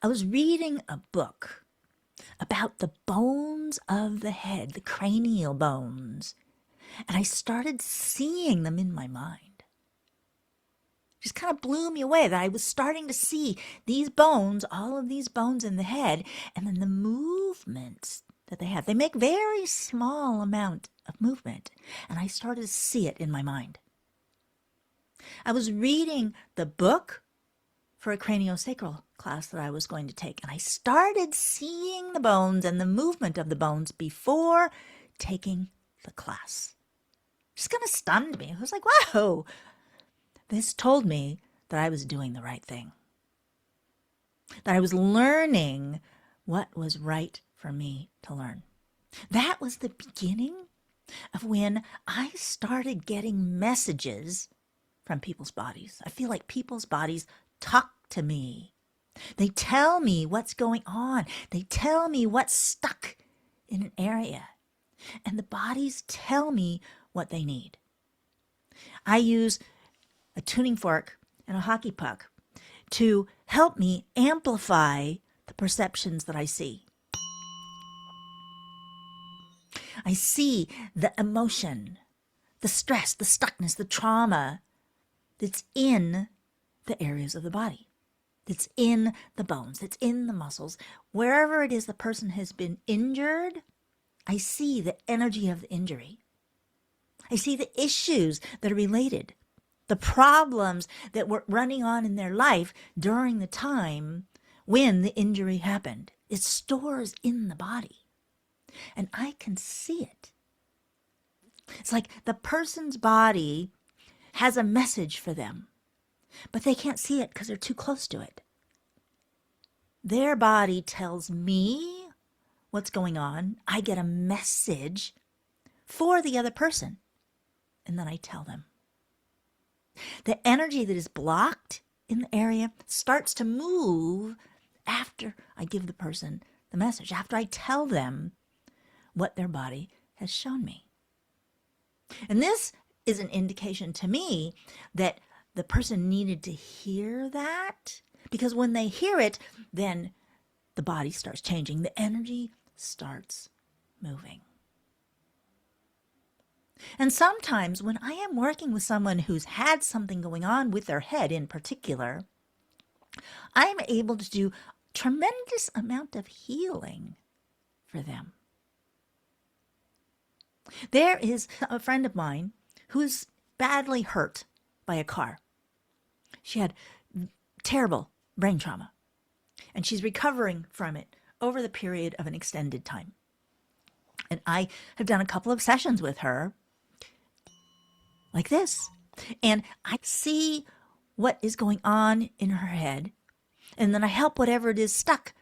I was reading a book about the bones of the head, the cranial bones, and I started seeing them in my mind. Just kind of blew me away that I was starting to see these bones, all of these bones in the head, and then the movements that they have. They make very small amount of movement, and I started to see it in my mind. I was reading the book for a craniosacral class that I was going to take, and I started seeing the bones and the movement of the bones before taking the class. Just kind of stunned me. I was like, whoa. This told me that I was doing the right thing, that I was learning what was right for me to learn. That was the beginning of when I started getting messages from people's bodies. I feel like people's bodies talk to me. They tell me what's going on. They tell me what's stuck in an area. And the bodies tell me what they need. I use a tuning fork and a hockey puck to help me amplify the perceptions that I see. I see the emotion, the stress, the stuckness, the trauma that's in the areas of the body, that's in the bones, that's in the muscles. Wherever it is the person has been injured, I see the energy of the injury. I see the issues that are related, the problems that were running on in their life during the time when the injury happened. It stores in the body, and I can see it. It's like the person's body has a message for them, but they can't see it because they're too close to it. Their body tells me what's going on. I get a message for the other person, and then I tell them. The energy that is blocked in the area starts to move after I give the person the message, after I tell them what their body has shown me. And this is an indication to me that the person needed to hear that, because when they hear it, then the body starts changing. The energy starts moving. And sometimes when I am working with someone who's had something going on with their head in particular, I'm able to do a tremendous amount of healing for them. There is a friend of mine who's badly hurt by a car. She had terrible brain trauma, and she's recovering from it over the period of an extended time. And I have done a couple of sessions with her like this, and I see what is going on in her head, and then I help whatever it is stuck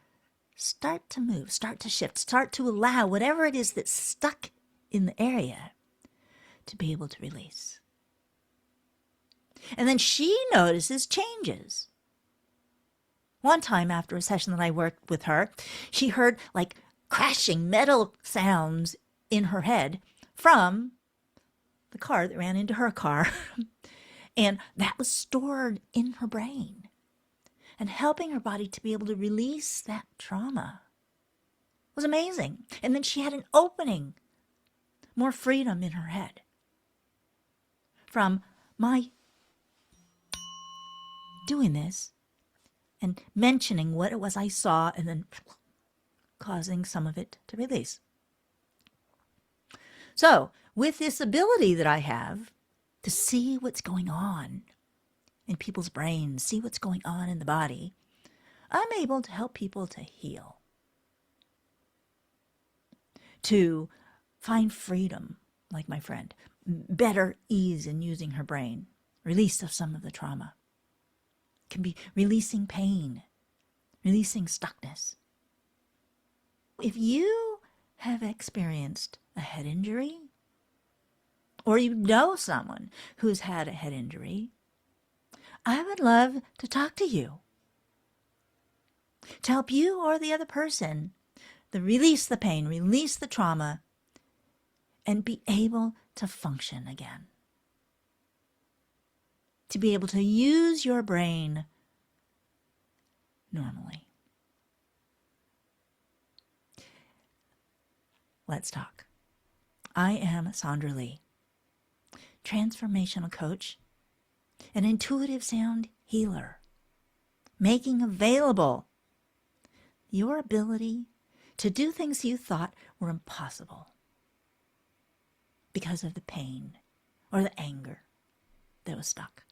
start to move, start to shift, start to allow whatever it is that's stuck in the area to be able to release. And then she notices changes. One time after a session that I worked with her, she heard like crashing metal sounds in her head from the car that ran into her car. And that was stored in her brain and helping her body to be able to release that trauma. It was amazing. And then she had an opening, more freedom in her head from my doing this and mentioning what it was I saw and then causing some of it to release. So, with this ability that I have to see what's going on in people's brains, see what's going on in the body, I'm able to help people to heal, to find freedom, like my friend, better ease in using her brain, release of some of the trauma. It can be releasing pain, releasing stuckness. If you have experienced a head injury, or you know someone who's had a head injury, I would love to talk to you, to help you or the other person to release the pain, release the trauma, and be able to function again. To be able to use your brain normally. let's talk. I am Sandra Lee, transformational coach, an intuitive sound healer, making available your ability to do things you thought were impossible because of the pain or the anger that was stuck.